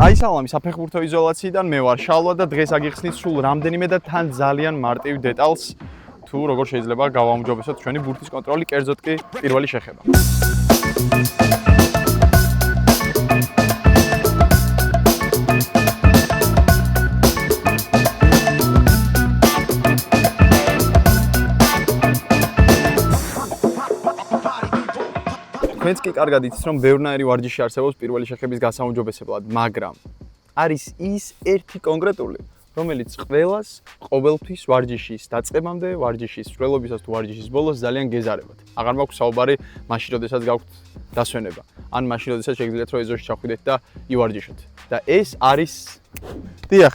Hi სალამი, საფეხბურთო იზოლაციიდან მე ვარ შალვა და დღეს აგიხსნით სულ რამდენიმე და თან ძალიან მარტივ დეტალს თუ როგორ შეიძლება გავაუმჯობესოთ ჩვენი ბურთის კონტროლი, კერძოდ კი პირველი შეხება. Თქვენც კი კარგად იცით, რომ ბევრნაირი ვარჯიში არსებობს პირველი შეხების გასაუმჯობესებლად, მაგრამ არის ის ერთი კონკრეტული, რომელიც ყველას ყოველთვის ვარჯიშის დაწყებამდე, ვარჯიშის სრულობისას თუ ვარჯიშის ბოლოს ძალიან გეზარებათ. აღარ მაქვს საუბარი მაშინ, როდესაც გაქვთ დასვენება, ან მაშინ, როდესაც შეგიძლიათ რომ ეზოში ჩახვიდეთ და ივარჯიშოთ. და ეს არის დიახ,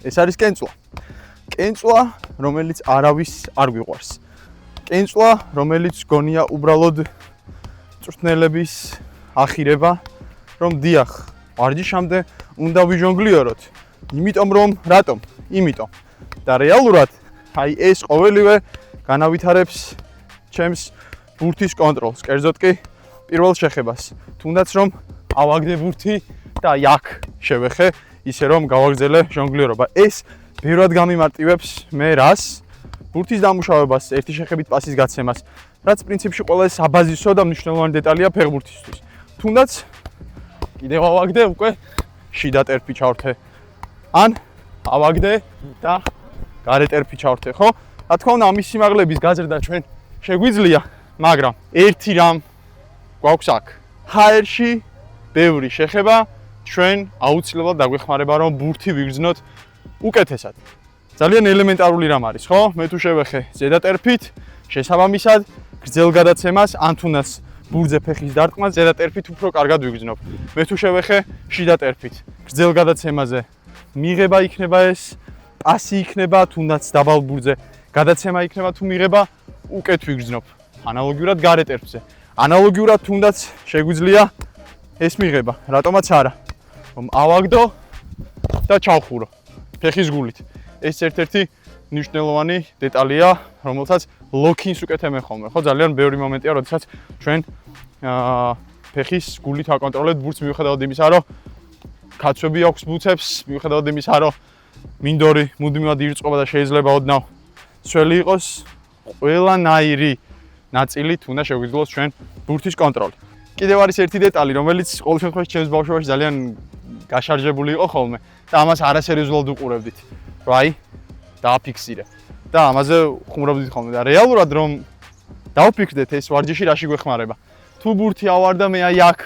ეს არის კენწვა. კენწვა, რომელიც არავის არ გვიყვარს. კენწვა, რომელიც გონია უბრალოდ წვრთნელების ახირება, რომ დიახ, ვარჯიშამდე უნდა ვიჟონგლიოროთ. იმიტომ რომ რატომ? იმიტომ. და რეალურად აი ეს ყოველივე განავითარებს ჩემს ბურთის კონტროლს, კერძოდ კი პირველ შეხებას. თუნდაც რომ ავაგდე ბურთი და აი აქ შევეხე, ისე რომ გავაგრძელე ჟონგლიორობა. ეს ბევრად გამიმარტივებს მე რას? ბურთის დამუშავებას, ერთი შეხებით პასის გაცემას. რაც პრინციპში ყველა საბაზისო და მნიშვნელოვანი დეტალია ფეხბურთისთვის. თუნდაც კიდევ ავაგდე უკვე შიდა ტერფი ჩავრთე. ან ავაგდე და გარე ტერფი ჩავრთე, ხო? რა თქმა უნდა, ამის სიმაღლების გაზრდა ჩვენ შეგვიძლია, მაგრამ ერთი რამ გვაქვს აქ. ჰაერში ბევრი შეხება ჩვენ აუცილებლად დაგვეხმარება, რომ ბურთი ვიგრძნოთ უკეთესად. ძალიან ელემენტარული რამ არის, ხო? მე თუ შევეხე ზედა ტერფით, შესაბამისად გრძელ გადაცემას, ან თუნდაც ბურთზე ფეხის დარტყმას ზედა ტერფით უფრო კარგად ვიგრძნობ. მე თუ შევეხე შიდა ტერფით, გრძელ გადაცემაზე მიღება იქნება ეს, პასი იქნება, თუნდაც დაბალ ბურთზე გადაცემა იქნება თუ მიღება, უკეთ ვიგრძნობ. ანალოგიურად გარე ტერფზე. ანალოგიურად თუნდაც შეგვიძლია ეს მიღება, რატომაც არა. რომ ავაგდო და ჩავხურო ფეხის გულით. ეს ერთ-ერთი მნიშვნელოვანი დეტალია, რომელსაც ლოქინს უკეთებენ ხოლმე, ხო? ძალიან ბევრი მომენტია, როდესაც ჩვენ ფეხის გულით ვაკონტროლებთ ბურთს, მიუხედავად იმისა, რომ კაცები აქვს ბუცებს, მიუხედავად იმისა, რომ მინდორი მუდმივად ირწყვება და შეიძლება ოდნავ სველი იყოს, ყველანაირი ნაწილით უნდა შეგვიძლიოს ჩვენ ბურთის კონტროლი. კიდევ არის ერთი დეტალი, რომელიც ყოველ შემთხვევაში ჩემს ბავშვობაში ძალიან გაშარჟებული იყო ხოლმე და ამას არასერიოზულად უყურებდით. აი, დააფიქსირე. და ამაზე ხუმრობდით ხოლმე და რეალურად რომ დავფიქრდეთ ეს ვარჯიში რაში გვეხმარება. თუ ბურთი ავარ და მე აი აქ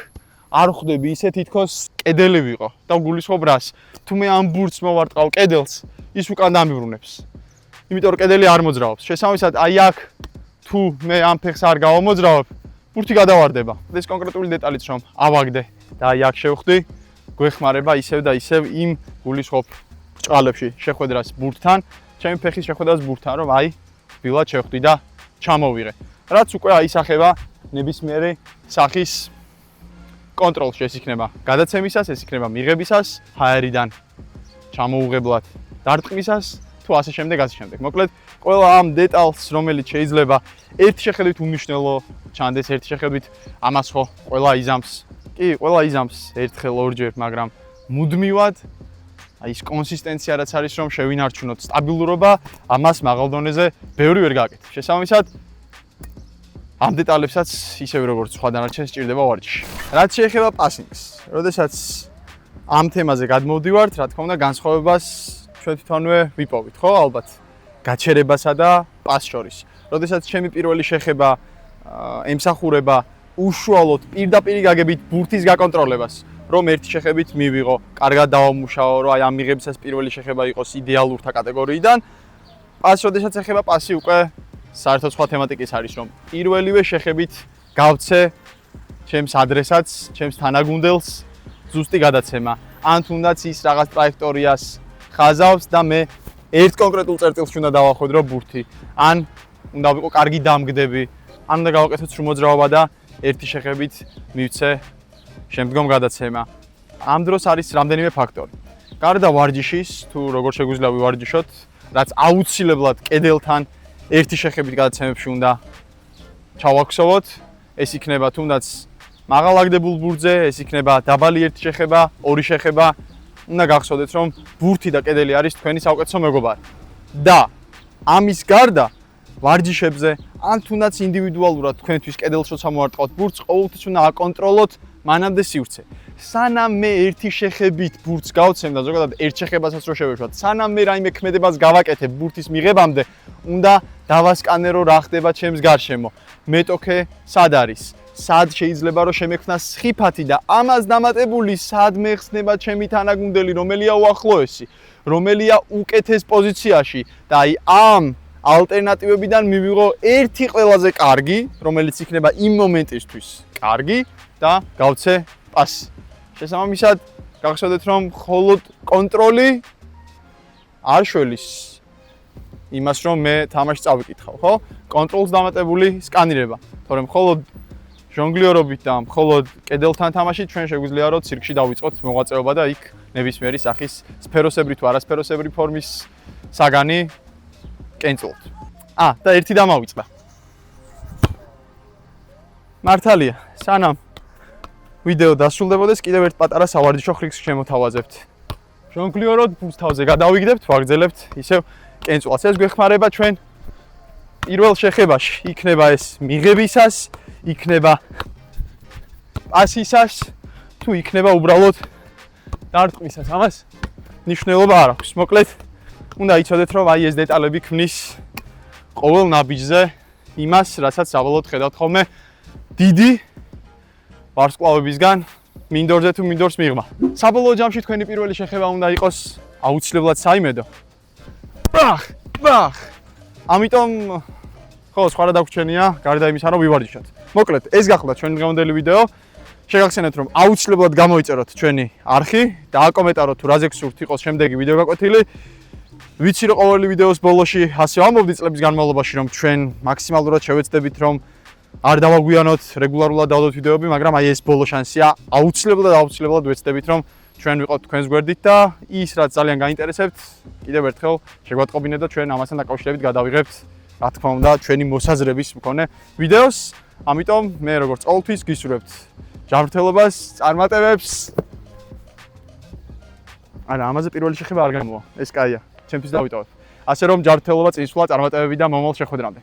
არ ხვდები, ისე თითქოს კედელი ვიყო და გულისხმობ რას. თუ მე ამ ბურთს მოვარტყავ კედელს, ის უკან დამიბრუნებს. იმიტომ რომ კედელი არ მოძრაობს. შესაბამისად აი აქ თუ მე ამ ფეხს არ გავამოძრავებ, ბურთი გადავარდება. ეს კონკრეტული დეტალიც რომ ავაგდე და აი აქ შევხვდი, გვეხმარება ისევ და ისევ იმ გულისხმობ ჭყალებში შეხვედრას ბურთთან. ჩემი ფეხის შეხვედრას ბურთთან, რომ აი ვილად შევხვდი და ჩამოვიღე. რაც უკვე აისახება ნებისმიერი სახის კონტროლში, ეს იქნება გადაცემისას, ეს იქნება მიღებისას, ჰაერიდან ჩამოუღებლად დარტყმისას, თუ ასე შემდეგ, ასე შემდეგ. მოკლედ, ყველა ამ დეტალს, რომელიც შეიძლება ერთი შეხედვით უმნიშვნელო ჩანდეს, ერთი შეხედვით ამას ხო ყველა იზამს. კი, ყველა იზამს ერთხელ, ორჯერ, მაგრამ მუდმივად აი ეს კონსისტენცია რაც არის რომ შევინარჩუნოთ სტაბილურობა, ამას მაღალ დონეზე ბევრი ვერ გაკეთებ. შესაბამისად ამ დეტალებსაც ისევე როგორც სხვა დანარჩენს სჭირდება ვარჯიში. რაც შეეხება პასინგს, როდესაც ამ თემაზე გადმოვდივართ, რა თქმა უნდა განსხვავებას ჩვენ თვითონვე ვიპოვით, ხო, ალბათ გაჩერებასა და პასს შორის. როდესაც ჩემი პირველი შეხება ემსახურება უშუალოდ პირდაპირ გაგებით ბურთის გაკონტროლებას. რომ ერთი შეხებით მივიღო, კარგად დავამუშაო, რომ აი ამ მიღებისას პირველი შეხება იყოს იდეალურთა კატეგორიიდან. პასს როდესაც ეხება პასი უკვე საერთოდ სხვა თემატიკის არის, რომ პირველივე შეხებით გავცე ჩემს ადრესats, ჩემს თანაგუნდელს ზუსტი გადაცემა. ან თუნდაც ის რაღაც ტრაექტორიას ხაზავს და მე ერთ კონკრეტულ წერტილში უნდა დავახვედრო ბურთი. ან უნდა ვიყო კარგი დამგდები, ან უნდა გავაკეთო სრულ მოძრაობა და ერთი შეხებით მივცე შემდგომ გადაცემა. ამ დროს არის რამდენიმე ფაქტორი. გარდა ვარჯიშის, თუ როგორ შეგვიძლია ვივარჯიშოთ, რაც აუცილებლად კედელთან ერთი შეხებით გადაცემებში უნდა ჩავაქვსოვოთ, ეს იქნება თუნდაც მაღალაგდებულ ბურთზე, ეს იქნება დაბალი ერთი შეხება, ორი შეხება, უნდა გახსოვდეთ, რომ ბურთი და კედელი არის თქვენი საუკეთესო მეგობარი. და ამის გარდა ვარჯიშებზე ან თუნდაც ინდივიდუალურად თქვენთვის კედელს როცა მოარტყავთ ბურთს, ყოველთვის უნდა აკონტროლოთ მანამდე სივრცე. სანამ მე ერთი შეხებით ბურთს გავცემ და ზოგადად ერთ შეხებასაც რო შევეშვათ, სანამ მე რაიმე ქმედებას გავაკეთებ ბურთის მიღებამდე, უნდა დავასკანერო რა ხდება ჩემს გარშემო. მეტოქე სად არის? სად შეიძლება რომ შემექმნას სხიფათი და ამას დამატებული სად მეხსნება ჩემი თანაგუნდელი, რომელია უახლოესი, რომელია უკეთეს პოზიციაში და აი ამ ალტერნატივებიდან მივიღო ერთი ყველაზე კარგი, რომელიც იქნება იმ მომენტისთვის კარგი და გავცე პასი. შესაბამისად, გახსოვდეთ, რომ მხოლოდ კონტროლი არ შველის იმას, რომ მე თამაში წავიკითხავ, ხო? კონტროლს დამატებული სკანირება, თორემ მხოლოდ ჟონგლიორობით და მხოლოდ კედელთან თამაშით ჩვენ შეგვიძლია რომ ცირკში დავიწყოთ მოღვაწეობა და იქ ნებისმიერი სახის სფეროსებრი თუ არასფეროსებრი ფორმის საგანი კენწლოთ. და ერთი დამავიწყდა. მართალია, სანამ ვიდეო დასრულდებოდეს, კიდევ ერთ პატარა სავარჯიშო ხრიკს შემოთავაზებთ. ჟონგლიოროდ ბურთს თავზე გადავიგდებთ, ვაგრძელებთ ისევ კენწვლას. ეს გვეხმარება ჩვენ პირველ შეხებაში. იქნება ეს მიღებისას, იქნება პასისას, თუ იქნება უბრალოდ დარტყმისას. ამას მნიშვნელობა არ აქვს. მოკლედ, უნდა იცოდეთ, რომ აი ეს დეტალები ქმნის ყოველ ნაბიჯზე იმას, რასაც საბოლოოდ ხედავთ ხოლმე დიდი ვარსკვლავებისგან მინდორზე თუ მინდორს მიღმა. საბოლოო ჯამში თქვენი პირველი შეხება უნდა იყოს აუცილებლად საიმედო. ბახ. ამიტომ ხო, სხვა რა დაგვრჩენია, გარდა იმისა, რომ ვივარჯიშოთ. მოკლედ, ეს გახლავთ ჩვენი დღევანდელი ვიდეო. შეგახსენებთ, რომ აუცილებლად გამოიწეროთ ჩვენი არხი და აკომენტაროთ, თუ რაზე გსურთ იყოს შემდეგი ვიდეო გაკვეთილი. ვიცი, რომ ყოველი ვიდეოს ბოლოში ასე ვამბობდი წლების განმავლობაში, რომ ჩვენ მაქსიმალურად შევეცდებით, რომ არ დავაგვიანოთ რეგულარულად დავდოთ ვიდეოები, მაგრამ აი ეს ბოლო შანსია. აუცილებლად ვეცდებით, რომ ჩვენ ვიყოთ თქვენს გვერდით და ის რაც ძალიან გაინტერესებთ, კიდევ ერთხელ შეგვატყობინეთ და ჩვენ ამასთან დაკავშირებით გადავიღებთ, რა თქმა უნდა, ჩვენი მოსაზრების მქონე ვიდეოს. ამიტომ მე როგორც ყოველთვის გისურვებთ ჯანმრთელობას, წარმატებებს. ამაზე პირველი შეხება არ გამოვა. ეს კაია, ჩემთვის დავიტოვოთ. ასე რომ ჯანმრთელობა, წინსვლა, წარმატებები და მომავალ შეხვედრამდე.